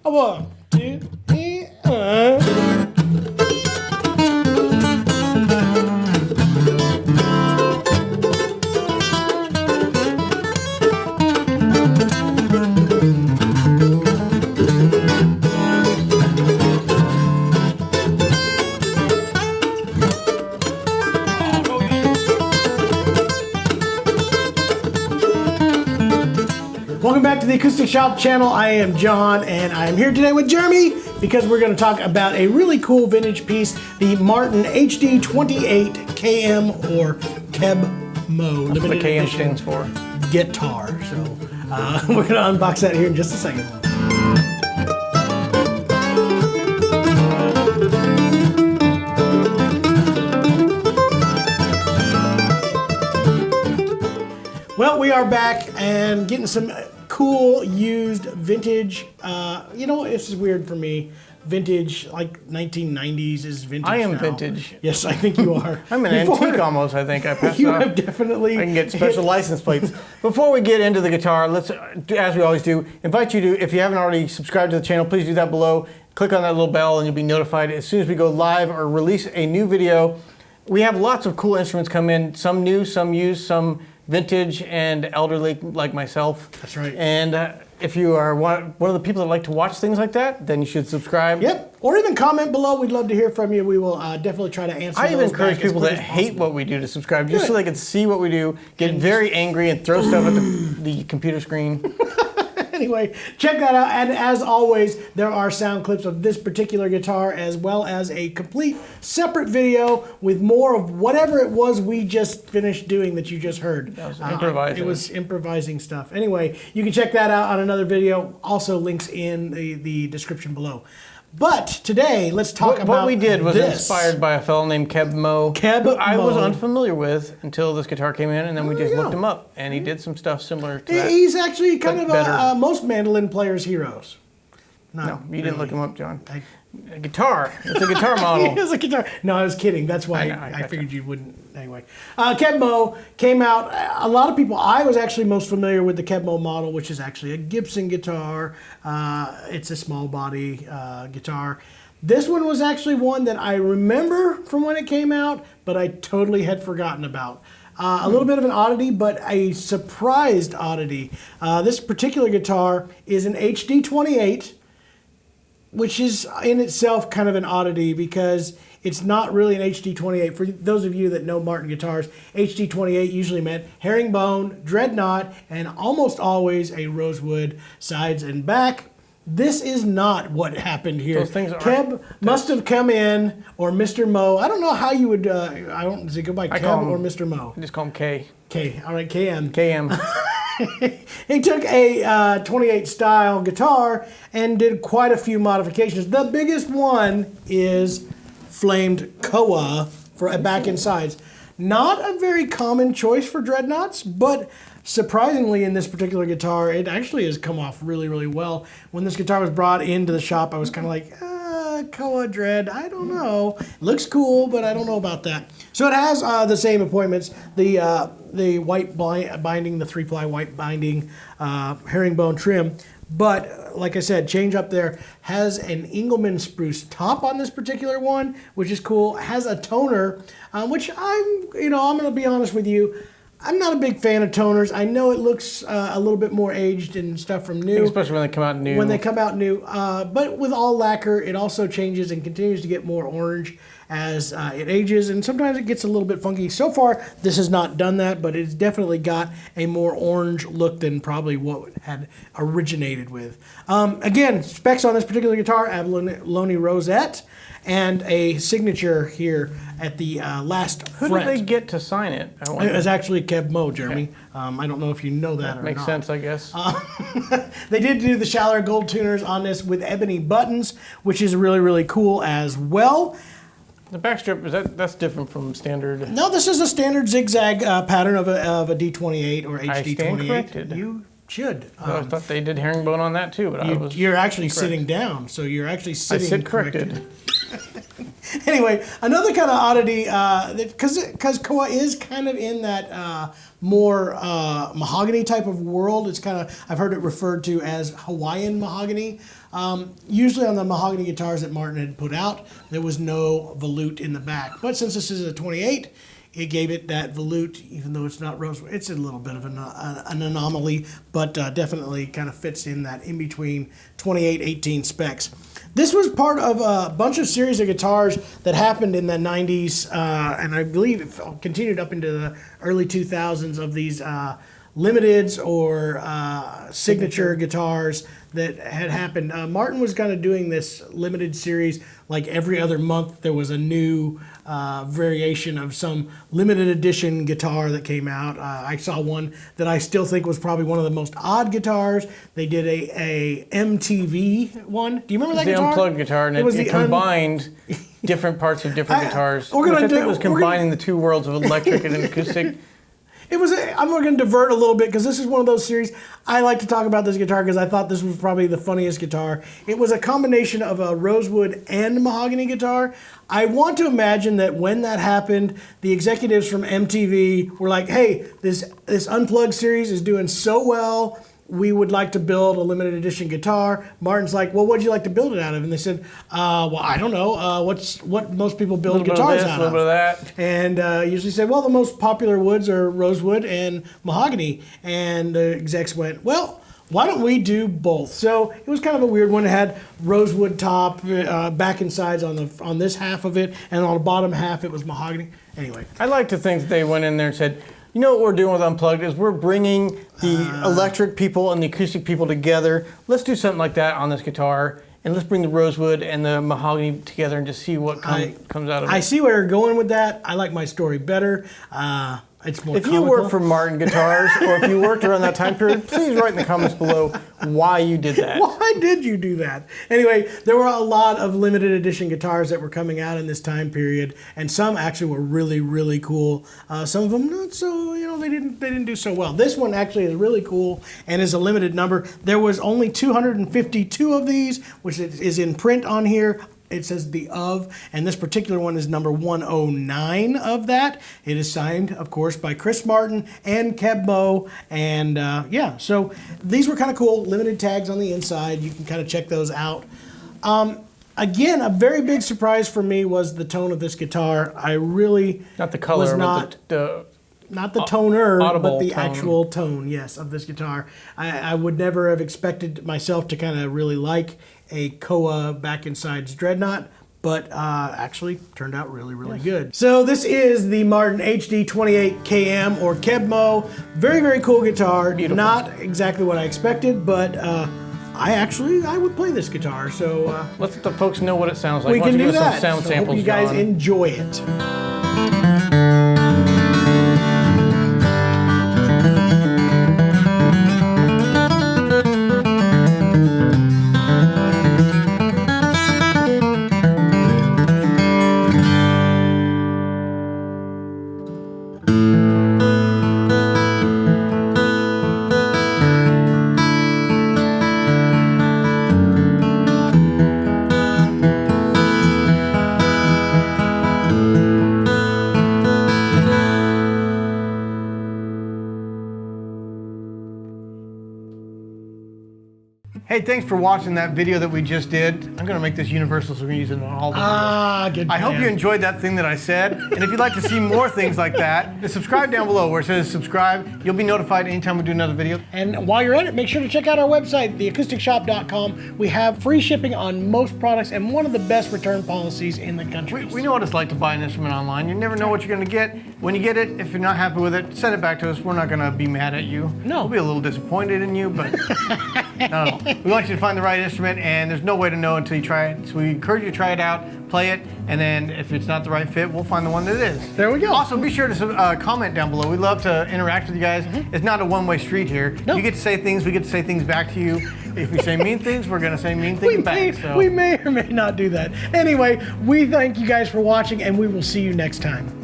1, 2, 3. Welcome back to the Acoustic Shoppe channel. I am John, and I am here today with Jeremy because we're going to talk about a really cool vintage piece, the Martin HD 28 KM or KEB-MO That's what the KM edition stands for. guitar. So we're going to unbox that here in just a second. Well, we are back and getting some cool used vintage. You know, this is weird for me. Vintage, like 1990s is vintage. I am now. vintage. Yes, I think you are. I'm an antique almost, I think. I passed You off. have definitely. I can get special license plates. Before we get into the guitar, let's, as we always do, invite you to, if you haven't already subscribed to the channel, please do that below. Click on that little bell and you'll be notified as soon as we go live or release a new video. We have lots of cool instruments come in, some new, some used, some vintage and elderly like myself. That's right. And if you are one of the people that like to watch things like that, then you should subscribe. Yep. Or even comment below. We'd love to hear from you. We will definitely try to answer I even those encourage back as people quick that as hate possible. what we do to subscribe, just so they can see what we do, get very angry and throw stuff at the computer screen. Anyway, check that out. And as always, there are sound clips of this particular guitar as well as a complete separate video with more of whatever it was we just finished doing that you just heard. That was improvising. It was improvising stuff. Anyway, you can check that out on another video. Also links in the description below. But today, let's talk about What we did was this. inspired by a fellow named KEB-MO, KEB-MO. who I was unfamiliar with until this guitar came in, and then we just looked him up, and he did some stuff similar to that. He's actually kind of better. most mandolin players' heroes. No, you didn't look him up, John. I- A guitar. It's a guitar model. It was a guitar. No, I was kidding. That's why I gotcha. figured you wouldn't. Anyway, KEB-MO came out. A lot of people. I was actually most familiar with the KEB-MO model, which is actually a Gibson guitar. It's a small body guitar. This one was actually one that I remember from when it came out, but I totally had forgotten about. A little bit of an oddity, but a surprised oddity. This particular guitar is an HD 28. Which is in itself kind of an oddity because it's not really an HD 28. For those of you that know Martin guitars, HD 28 usually meant herringbone, dreadnought, and almost always a rosewood sides and back. This is not what happened here. Those things are. KEB must have come in, or Mr. Mo. I don't know how you would. Does it go by KEB or Mr. Mo? I just call him K. K. All right, KM. KM. He took a 28 style guitar and did quite a few modifications. The biggest one is flamed Koa for back and sides. Not a very common choice for dreadnoughts, but surprisingly in this particular guitar, it actually has come off really, really well. When this guitar was brought into the shop, I was kind of like, Koa dread, I don't know. Looks cool, but I don't know about that. So it has the same appointments. The white binding, the 3-ply white binding, herringbone trim. But like I said, change up there. Has an Engelmann Spruce top on this particular one, which is cool. Has a toner, which I'm going to be honest with you. I'm not a big fan of toners. I know it looks a little bit more aged and stuff from new. Especially when they come out new. When they come out new. But with all lacquer, it also changes and continues to get more orange as it ages. And sometimes it gets a little bit funky. So far, this has not done that, but it's definitely got a more orange look than probably what it had originated with. Again, specs on this particular guitar, abalone rosette, and a signature here at the last Who fret. did they get to sign it? I wonder. It was actually KEB-MO, Jeremy. I don't know if you know that or Makes not. sense, I guess. They did do the Schallers gold tuners on this with ebony buttons, which is really, really cool as well. The backstrip, that's different from standard. No, this is a standard zigzag pattern of a D28 or HD28. stand corrected. You should. I thought they did herringbone on that too, but I was You're actually incorrect. sitting down, so you're actually I sitting sit corrected. Anyway, another kind of oddity, because Koa is kind of in that more mahogany type of world. It's kind of, I've heard it referred to as Hawaiian mahogany. Usually on the mahogany guitars that Martin had put out, there was no volute in the back. But since this is a 28, it gave it that volute, even though it's not rosewood. It's a little bit of an anomaly, but definitely kind of fits in that in-between 28, 18 specs. This was part of a bunch of series of guitars that happened in the 90s, and I believe it continued up into the early 2000s of these limiteds or signature guitars that had happened. Martin was kind of doing this limited series like every other month. There was a new variation of some limited edition guitar that came out. I saw one that I still think was probably one of the most odd guitars. They did a MTV one. Do you remember that the guitar? Unplugged guitar, and it combined different parts of different guitars. Which I think was combining the two worlds of electric and acoustic. I'm going to divert a little bit because this is one of those series. I like to talk about this guitar because I thought this was probably the funniest guitar. It was a combination of a rosewood and mahogany guitar. I want to imagine that when that happened, the executives from MTV were like, hey, this Unplugged series is doing so well. We would like to build a limited edition guitar. Martin's like, well, what'd you like to build it out of? And they said, well, I don't know. What most people build guitars out of. A little bit of that. And usually said, well, the most popular woods are rosewood and mahogany. And the execs went, well, why don't we do both? So it was kind of a weird one. It had rosewood top, back and sides on this half of it, and on the bottom half it was mahogany. Anyway. I like to think that they went in there and said, you know what we're doing with Unplugged is we're bringing the electric people and the acoustic people together. Let's do something like that on this guitar, and let's bring the rosewood and the mahogany together and just see what comes out of it. I see where you're going with that. I like my story better. It's more If you work for Martin Guitars, or if you worked around that time period, please write in the comments below why you did that. Why did you do that? Anyway, there were a lot of limited edition guitars that were coming out in this time period, and some actually were really, really cool. Some of them not so, they didn't do so well. This one actually is really cool and is a limited number. There was only 252 of these, which is in print on here. It says the of, and this particular one is number 109 of that. It is signed, of course, by Chris Martin and Kebmo, and yeah, so these were kind of cool. Limited tags on the inside. You can kind of check those out. Again, a very big surprise for me was the tone of this guitar. I really not the color, was not the toner, but the actual tone, yes, of this guitar. I would never have expected myself to kind of really like a Koa back insides Dreadnought, but actually turned out really, really good. So this is the Martin HD 28KM or Kebmo. Very, very cool guitar. Beautiful. Not exactly what I expected, but I would play this guitar. So let's let the folks know what it sounds like. We can do that. Some sound samples, hope you guys John. enjoy it. Hey, thanks for watching that video that we just did. I'm gonna make this universal so we can use it on all the videos. Good I hope you enjoyed that thing that I said. And if you'd like to see more things like that, just subscribe down below where it says subscribe. You'll be notified anytime we do another video. And while you're at it, make sure to check out our website, theacousticshoppe.com. We have free shipping on most products and one of the best return policies in the country. We know what it's like to buy an instrument online. You never know what you're gonna get. When you get it, if you're not happy with it, send it back to us. We're not gonna be mad at you. No. We'll be a little disappointed in you, but no. We want you to find the right instrument, and there's no way to know until you try it. So we encourage you to try it out, play it, and then if it's not the right fit, we'll find the one that is. There we go. Also, be sure to comment down below. We love to interact with you guys. It's not a one-way street here. No. You get to say things, we get to say things back to you. If we say mean things, we're gonna say mean things back. We may or may not do that. Anyway, we thank you guys for watching, and we will see you next time.